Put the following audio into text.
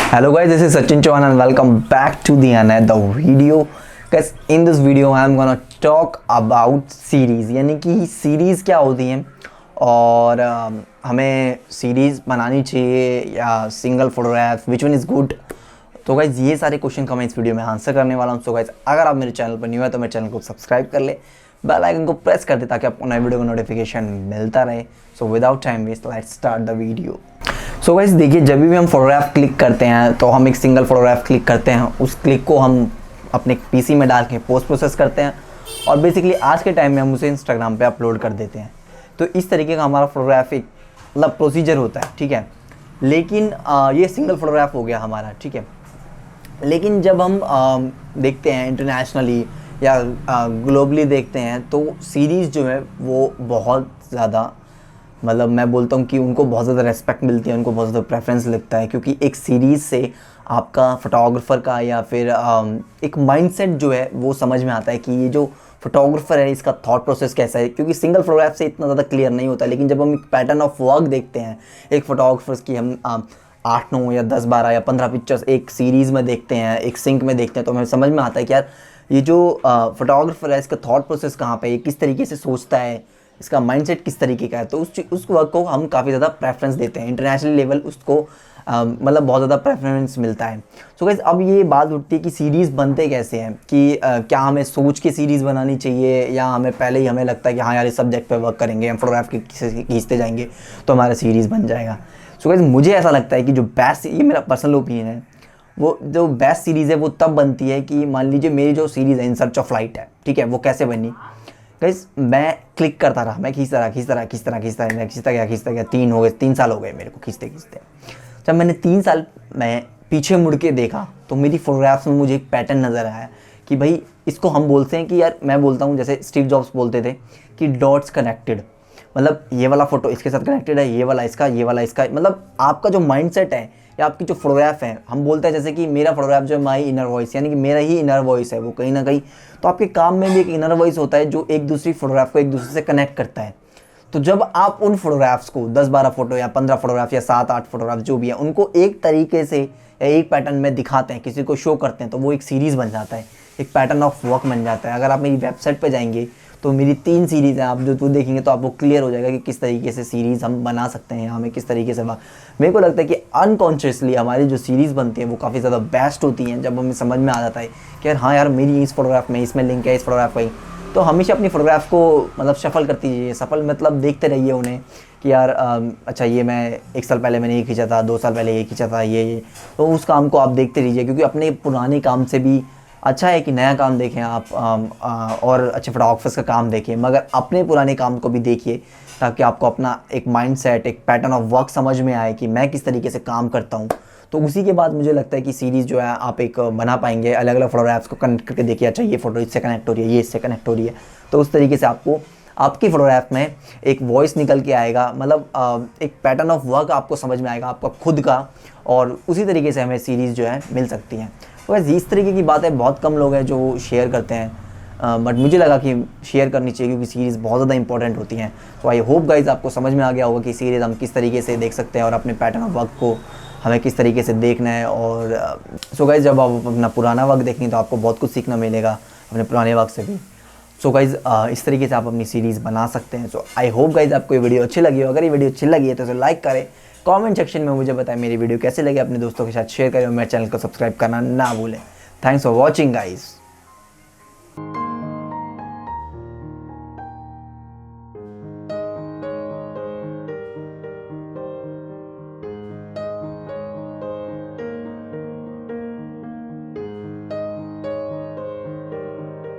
Hello guys, this is Sachin Chauhan and welcome back to the another video. Guys, in this video I am gonna talk about series, यानी कि series क्या होती हैं और हमें series बनानी चाहिए या single photograph, which one is good. तो गाइज़ ये सारे क्वेश्चन का मैं इस वीडियो में आंसर करने वाला हूँ। सो गाइज़ अगर आप मेरे चैनल पर न्यू है तो मेरे चैनल को सब्सक्राइब कर ले, बेल आइकन को प्रेस कर दे ताकि आपको नए वीडियो का नोटिफिकेशन मिलता रहे। So without time waste let's start the video. So guys देखिए, जब भी हम फोटोग्राफ क्लिक करते हैं तो हम एक सिंगल फोटोग्राफ क्लिक करते हैं, उस क्लिक को हम अपने पीसी में डाल के पोस्ट प्रोसेस करते हैं और बेसिकली आज के टाइम में हम उसे इंस्टाग्राम पे अपलोड कर देते हैं। तो इस तरीके का हमारा फोटोग्राफ एक मतलब प्रोसीजर होता है, ठीक है। लेकिन ये सिंगल फोटोग्राफ हो गया हमारा, ठीक है। लेकिन जब हम देखते हैं इंटरनेशनली या ग्लोबली देखते हैं तो सीरीज़ जो है वो बहुत ज़्यादा, मतलब मैं बोलता हूँ कि उनको बहुत ज़्यादा रेस्पेक्ट मिलती है, उनको बहुत ज़्यादा प्रेफरेंस लगता है, क्योंकि एक सीरीज़ से आपका फोटोग्राफर का या फिर एक माइंडसेट जो है वो समझ में आता है कि ये जो फोटोग्राफर है इसका थॉट प्रोसेस कैसा है। क्योंकि सिंगल फोटोग्राफ से इतना ज़्यादा क्लियर नहीं होता, लेकिन जब हम एक पैटर्न ऑफ वर्क देखते हैं एक फोटोग्राफर्स की, हम 8-9 या 10-12 या 15 पिक्चर्स एक सीरीज़ में देखते हैं, एक सिंक में देखते हैं, तो हमें समझ में आता है कि यार ये जो फोटोग्राफर है इसका थॉट प्रोसेस कहाँ पे है, किस तरीके से सोचता है, इसका माइंडसेट किस तरीके का है। तो उस वर्क को हम काफ़ी ज़्यादा प्रेफरेंस देते हैं, इंटरनेशनल लेवल उसको मतलब बहुत ज़्यादा प्रेफरेंस मिलता है। सो गाइस अब ये बात उठती है कि सीरीज़ बनते कैसे हैं, कि क्या हमें सोच के सीरीज़ बनानी चाहिए या हमें पहले ही हमें लगता है कि हाँ यार इस सब्जेक्ट पे वर्क करेंगे, हम फोटोग्राफ खींचते जाएंगे तो हमारा सीरीज़ बन जाएगा। सो गाइस मुझे ऐसा लगता है कि जो बेस्ट, ये मेरा पर्सनल ओपिनियन है, वो जो बेस्ट सीरीज़ है वो तब बनती है कि मान लीजिए मेरी जो सीरीज़ है इन सर्च ऑफ लाइट है, ठीक है, वो कैसे बनी। गाइस मैं क्लिक करता रहा, मैं खींचता गया 3 साल हो गए मेरे को खींचते। जब मैंने 3 साल मैं पीछे मुड़ के देखा तो मेरी फोटोग्राफ्स में मुझे एक पैटर्न नज़र आया कि भाई इसको हम बोलते हैं कि यार, मैं बोलता हूँ जैसे स्टीव जॉब्स बोलते थे कि डॉट्स कनेक्टेड, मतलब ये वाला फोटो इसके साथ कनेक्टेड है, ये वाला इसका, मतलब आपका जो माइंडसेट है या आपकी जो फोटोग्राफ है, हम बोलते हैं जैसे कि मेरा फोटोग्राफ जो है माई इनर वॉइस, यानी कि मेरा ही इनर वॉइस है वो कहीं ना कहीं। तो आपके काम में भी एक इनर वॉइस होता है जो एक दूसरी फोटोग्राफ को एक दूसरे से कनेक्ट करता है। तो जब आप उन फोटोग्राफ्स को 10-12 फोटो या 15 फोटोग्राफ या 7-8 फोटोग्राफ जो भी है उनको एक तरीके से या एक पैटर्न में दिखाते हैं, किसी को शो करते हैं, तो वो एक सीरीज़ बन जाता है, एक पैटर्न ऑफ वर्क बन जाता है। अगर आप मेरी वेबसाइट पर जाएंगे तो मेरी 3 सीरीज़ हैं, आप जो देखेंगे तो आपको क्लियर हो जाएगा कि किस तरीके से सीरीज़ हम बना सकते हैं, हमें किस तरीके से मेरे को लगता है कि अनकॉन्शियसली हमारी जो सीरीज़ बनती है वो काफ़ी ज़्यादा बेस्ट होती हैं जब हमें समझ में आ जाता है कि यार हाँ यार मेरी इस फोटोग्राफ में इसमें लिंक है, इस फोटोग्राफ का। तो हमेशा अपनी फ़ोटोग्राफ को मतलब शफल करती रहिए, सफल मतलब देखते रहिए उन्हें कि यार अच्छा ये मैं 1 साल पहले मैंने ये खींचा था, 2 साल पहले ये खींचा था, ये तो उस काम को आप देखते रहिए, क्योंकि अपने पुराने काम से भी अच्छा है कि नया काम देखें आप और अच्छे फोटोग्राफर्स का काम देखें, मगर अपने पुराने काम को भी देखिए ताकि आपको अपना एक माइंडसेट, एक पैटर्न ऑफ वर्क समझ में आए कि मैं किस तरीके से काम करता हूँ। तो उसी के बाद मुझे लगता है कि सीरीज़ जो है आप एक बना पाएंगे, अलग अलग फोटोग्राफ्स को कनेक्ट करके देखिए, अच्छा ये फ़ोटो इससे कनेक्ट हो रही है, ये इससे कनेक्ट हो रही है, तो उस तरीके से आपको आपकी फ़ोटोग्राफ में एक वॉइस निकल के आएगा, मतलब एक पैटर्न ऑफ वर्क आपको समझ में आएगा आपका खुद का, और उसी तरीके से हमें सीरीज़ जो है मिल सकती हैं। तो वैसे इस तरीके की बातें बहुत कम लोग हैं जो शेयर करते हैं, बट मुझे लगा कि शेयर करनी चाहिए क्योंकि सीरीज़ बहुत ज़्यादा इंपॉर्टेंट होती हैं। तो आई होप गाइज आपको समझ में आ गया होगा कि सीरीज़ हम किस तरीके से देख सकते हैं और अपने पैटर्न ऑफ वर्क को हमें किस तरीके से देखना है। और सो गाइज जब आप अपना पुराना वर्क देखेंगे तो आपको बहुत कुछ सीखना मिलेगा अपने पुराने वर्क से भी। सो गाइज इस तरीके से आप अपनी सीरीज़ बना सकते हैं। सो आई होप गाइज आपको ये वीडियो अच्छी लगी हो। अगर ये वीडियो अच्छी लगी है तो इसे लाइक करें, कमेंट सेक्शन में मुझे बताएं मेरी वीडियो कैसे लगी, अपने दोस्तों के साथ शेयर करें और मेरे चैनल को सब्सक्राइब करना ना भूलें। Thanks for watching guys.